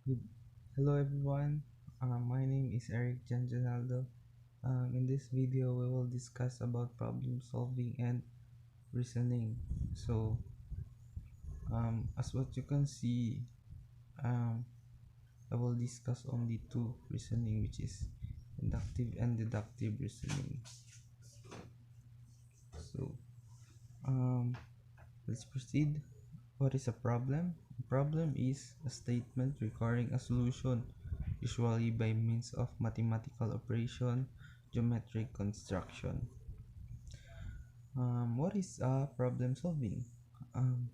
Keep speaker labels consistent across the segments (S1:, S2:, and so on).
S1: Good- Hello everyone, my name is Eric Janjanaldo. In this video, we will discuss about problem solving and reasoning. As what you can see, um, I will discuss only two reasoning, which is inductive and deductive reasoning. So, um, let's proceed. What is a problem? A problem is a statement requiring a solution, usually by means of mathematical operation, geometric construction. What is problem solving? Um,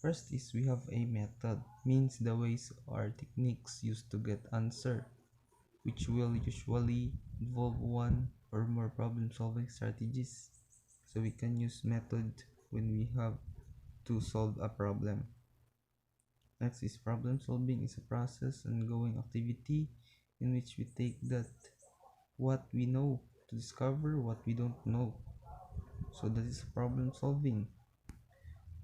S1: First is we have a method, means the ways or techniques used to get answer, which will usually involve one or more problem solving strategies. So we can use method when we have to solve a problem. Next is problem solving is a process ongoing activity in which we take that what we know to discover what we don't know. So that is problem solving.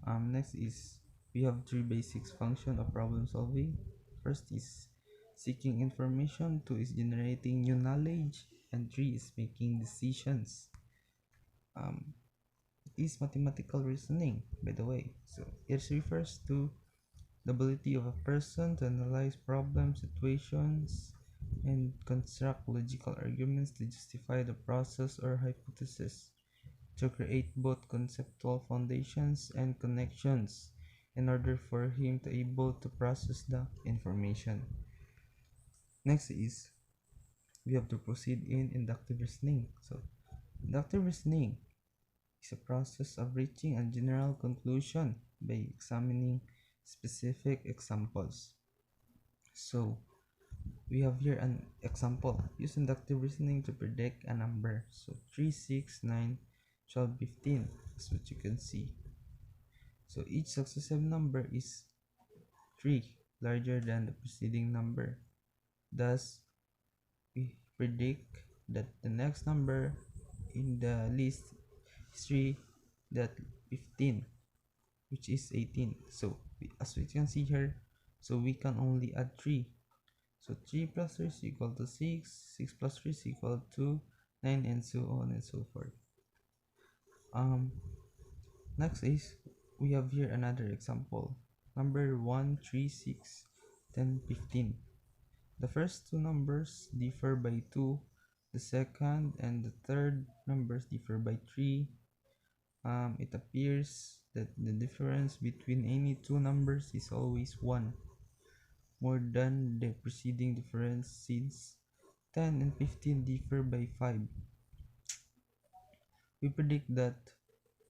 S1: Next is we have three basic functions of problem solving. First is seeking information, two is generating new knowledge, and three is making decisions. Um, it is mathematical reasoning, by the way. So it refers to the ability of a person to analyze problem situations and construct logical arguments to justify the process or hypothesis, to create both conceptual foundations and connections in order for him to able to process the information. Next is we have to proceed in inductive reasoning. So inductive reasoning is a process of reaching a general conclusion by examining specific examples. So we have here an example. Use inductive reasoning to predict a number. So 3, 6, 9, 12, 15. That's what you can see. So each successive number is 3 larger than the preceding number. Thus, we predict that the next number in the list is 3 that 15, which is 18. So as we can see here, so we can only add 3. So 3 plus 3 is equal to 6, 6 plus 3 is equal to 9, and so on and so forth. Um, Next is we have here another example. Number 1, 3, 6, 10, 15. The first two numbers differ by 2. The second and the third numbers differ by 3. It appears that the difference between any two numbers is always 1, more than the preceding difference, since 10 and 15 differ by 5. We predict that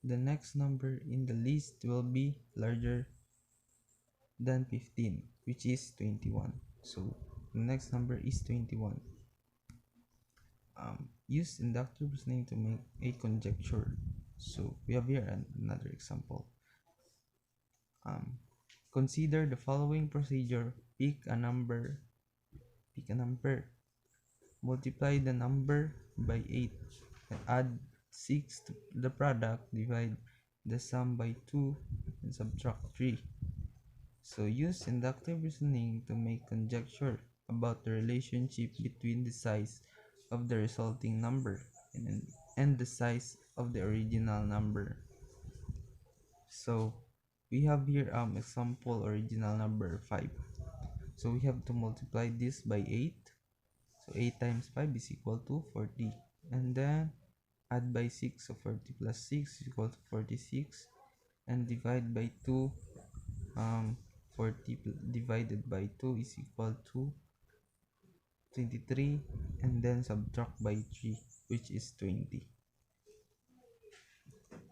S1: the next number in the list will be larger than 15, which is 21. So the next number is 21. Use inductive reasoning to make a conjecture. So we have here another example. Um, Consider the following procedure. Pick a number, multiply the number by 8, and add 6 to the product, divide the sum by 2, and subtract 3. So use inductive reasoning to make conjecture about the relationship between the size of the resulting number and the size of the original number. So we have here example original number 5. So we have to multiply this by 8. So 8 times 5 is equal to 40. And then add by 6. So 40 plus 6 is equal to 46. And divide by 2. Um, 40 divided by 2 is equal to 23. And then subtract by 3, which is 20.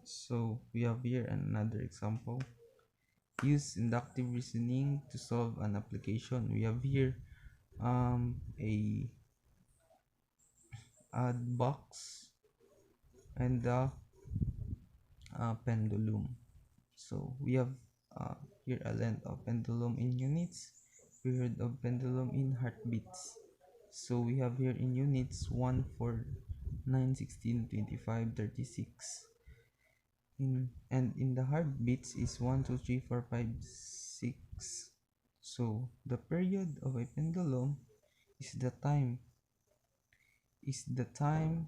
S1: So we have here another example. Use inductive reasoning to solve an application. We have here a add box and the pendulum. So we have here a length of pendulum in units, period of pendulum in heartbeats. So we have here in units 1, 4, 9, 16, 25, 36. And in the heartbeats is 1, 2, 3, 4, 5, 6. So the period of a pendulum is the time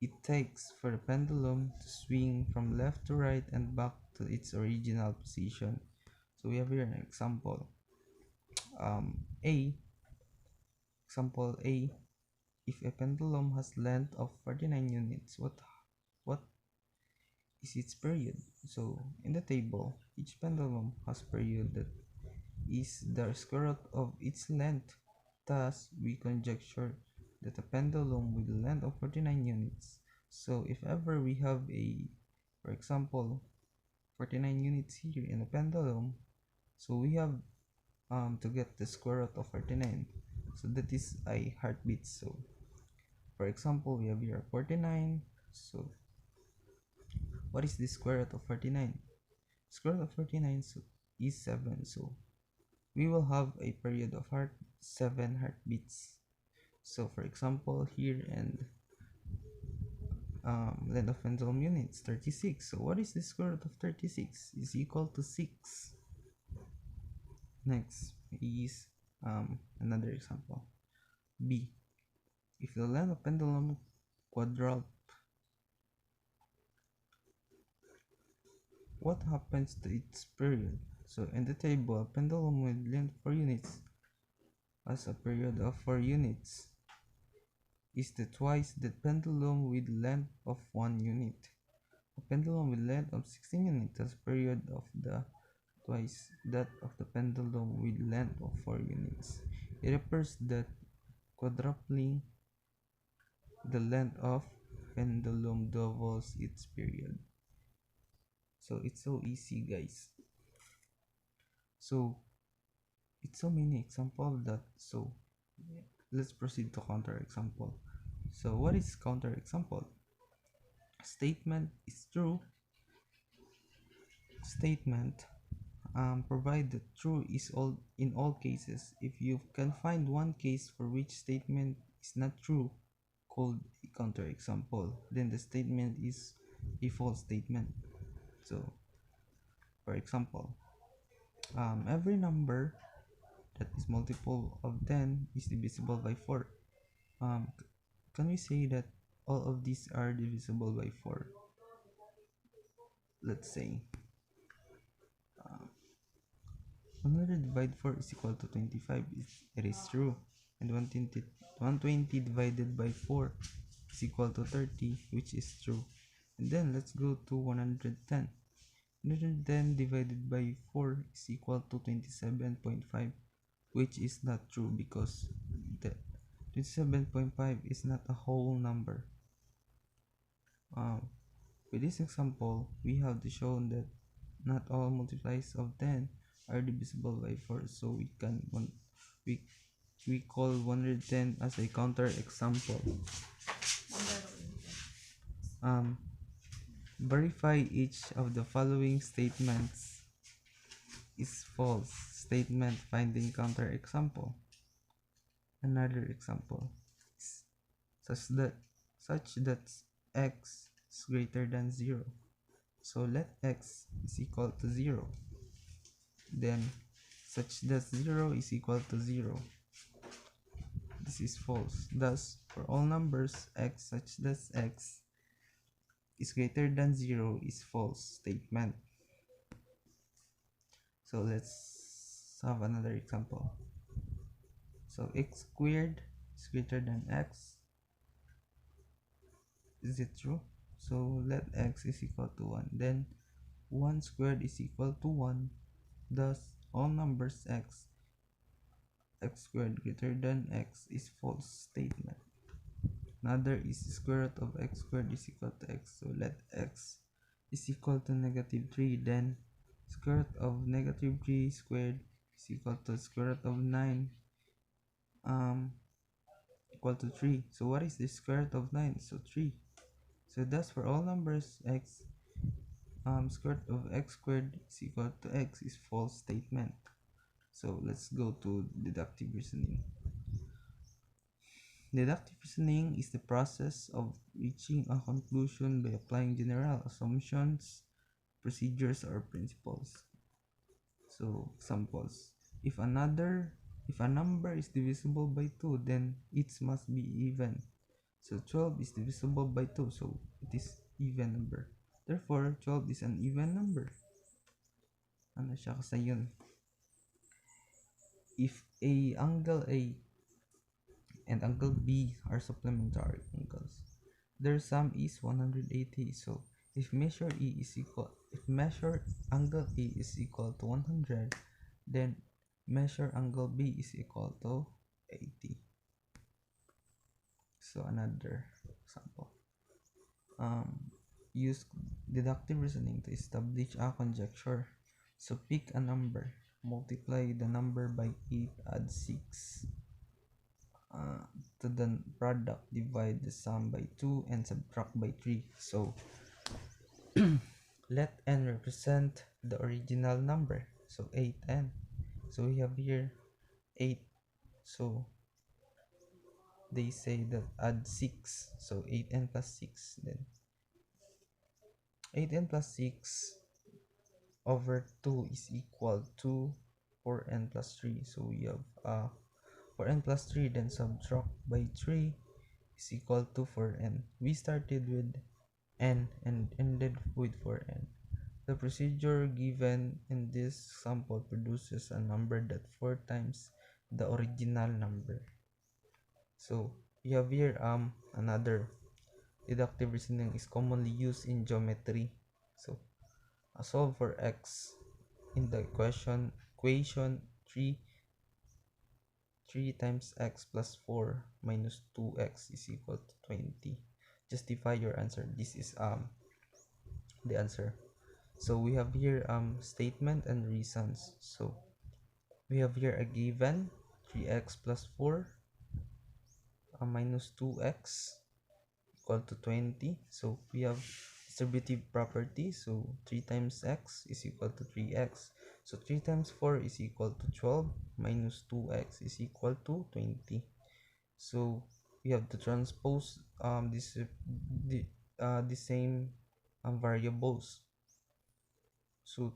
S1: it takes for the pendulum to swing from left to right and back to its original position. So we have here an example. A example A, if a pendulum has length of 49 units, what is its period? So in the table, each pendulum has period that is the square root of its length. Thus, we conjecture that a pendulum with a length of 49 units. So if ever we have for example, 49 units here in a pendulum, so we have to get the square root of 49. So that is a heartbeat. So for example, we have here 49. So what is the square root of 49? Square root of 49 is 7. So we will have a period of 7 heartbeats. So for example, here and length of pendulum units 36. So what is the square root of 36? Is equal to 6. Next is another example. B. If the length of pendulum quadruple, what happens to its period? So in the table, a pendulum with length 4 units has a period of 4 units. Is the twice the pendulum with length of 1 unit. A pendulum with length of 16 units has period of the twice that of the pendulum with length of 4 units. It appears that quadrupling the length of pendulum doubles its period. So it's so easy, guys. So it's so many example that so let's proceed to counter example. So what is counter example? Statement is true. Statement provide that true is all in all cases. If you can find one case for which statement is not true, called a counter example, then the statement is a false statement. So for example, every number that is multiple of 10 is divisible by 4. um, can we say that all of these are divisible by 4? Let's say 100 divided 4 is equal to 25. It is true. And 120 divided by 4 is equal to 30, which is true. And then let's go to 110. 110 divided by 4 is equal to 27.5, which is not true because the 27.5 is not a whole number. With this example, we have to show that not all multiplies of 10 are divisible by 4, so we we call 110 as a counter example. Um, Verify each of the following statements is false. Statement finding counter example. Another example is such that x is greater than 0. So let x is equal to 0. Then such that 0 is equal to 0. This is false. Thus, for all numbers x such that x is greater than 0 is false statement. So let's have another example. So x squared is greater than x. Is it true? So let x is equal to 1. Then 1 squared is equal to 1. Thus, all numbers x squared greater than x is false statement. Another is square root of x squared is equal to x. So let x is equal to negative 3. Then square root of negative 3 squared is equal to square root of 9 equal to 3. So what is the square root of 9? So 3. So thus for all numbers x square root of x squared is equal to x is false statement. So let's go to deductive reasoning. Deductive reasoning is the process of reaching a conclusion by applying general assumptions, procedures, or principles. So examples. If another if a number is divisible by 2, then it must be even. So 12 is divisible by 2, so it is even number. Therefore, 12 is an even number. Ano siya kasi yun? If a angle A and angle B are supplementary angles, their sum is 180. So if measure angle A is equal to 100, then measure angle B is equal to 80. So another example. Use deductive reasoning to establish a conjecture. So pick a number, multiply the number by 8, add 6 to the product, divide the sum by 2, and subtract by 3. So let n represent the original number. So 8n. So we have here 8. So they say that add 6. So 8n plus 6. Then 8n plus 6 over 2 is equal to 4n plus 3. So we have 4n plus 3, then subtract by 3 is equal to 4n. We started with n and ended with 4n. The procedure given in this sample produces a number that 4 times the original number. So we have here another deductive reasoning is commonly used in geometry. So solve for x in the equation 3 times x plus 4 minus 2x is equal to 20. Justify your answer. This is the answer. So we have here statement and reasons. So we have here a given 3x plus 4 minus 2x equal to 20. So we have distributive property. So 3 times x is equal to 3x. So 3 times 4 is equal to 12 minus 2x is equal to 20. So we have to transpose the same variables. So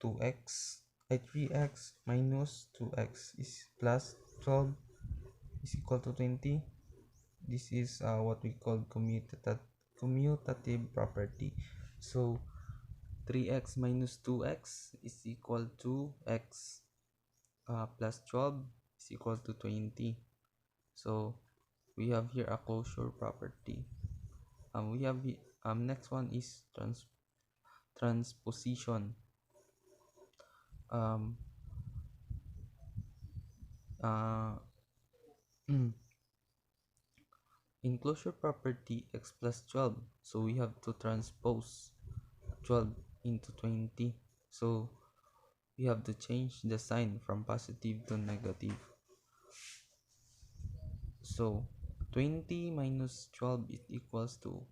S1: 3x minus 2x is plus 12 is equal to 20. This is what we call commutative property. So 3x minus 2x is equal to x plus 12 is equal to 20. So we have here a closure property. We have next one is transposition. um uh in closure property x plus 12, so we have to transpose 12 into 20. So we have to change the sign from positive to negative. So 20 minus 12 is equals to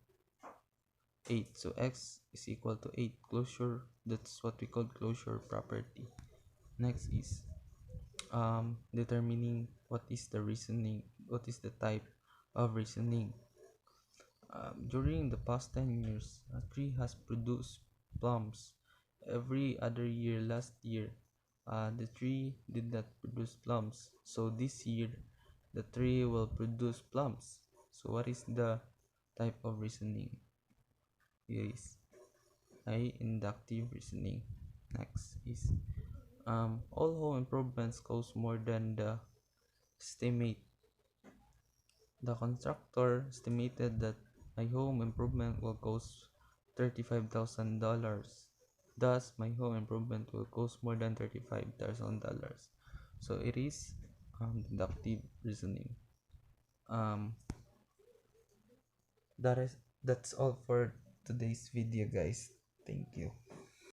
S1: 8. So x is equal to 8. Closure, that's what we call closure property. Next is determining what is the type of reasoning. During the past 10 years, a tree has produced plums. Every other year, last year, the tree did not produce plums. So this year, the tree will produce plums. So what is the type of reasoning? Here is inductive reasoning. Next is all home improvements cost more than the estimate. The contractor estimated that my home improvement will cost $35,000. Thus, my home improvement will cost more than $35,000. So it is deductive reasoning. Um, that's all for today's video, guys. Thank you.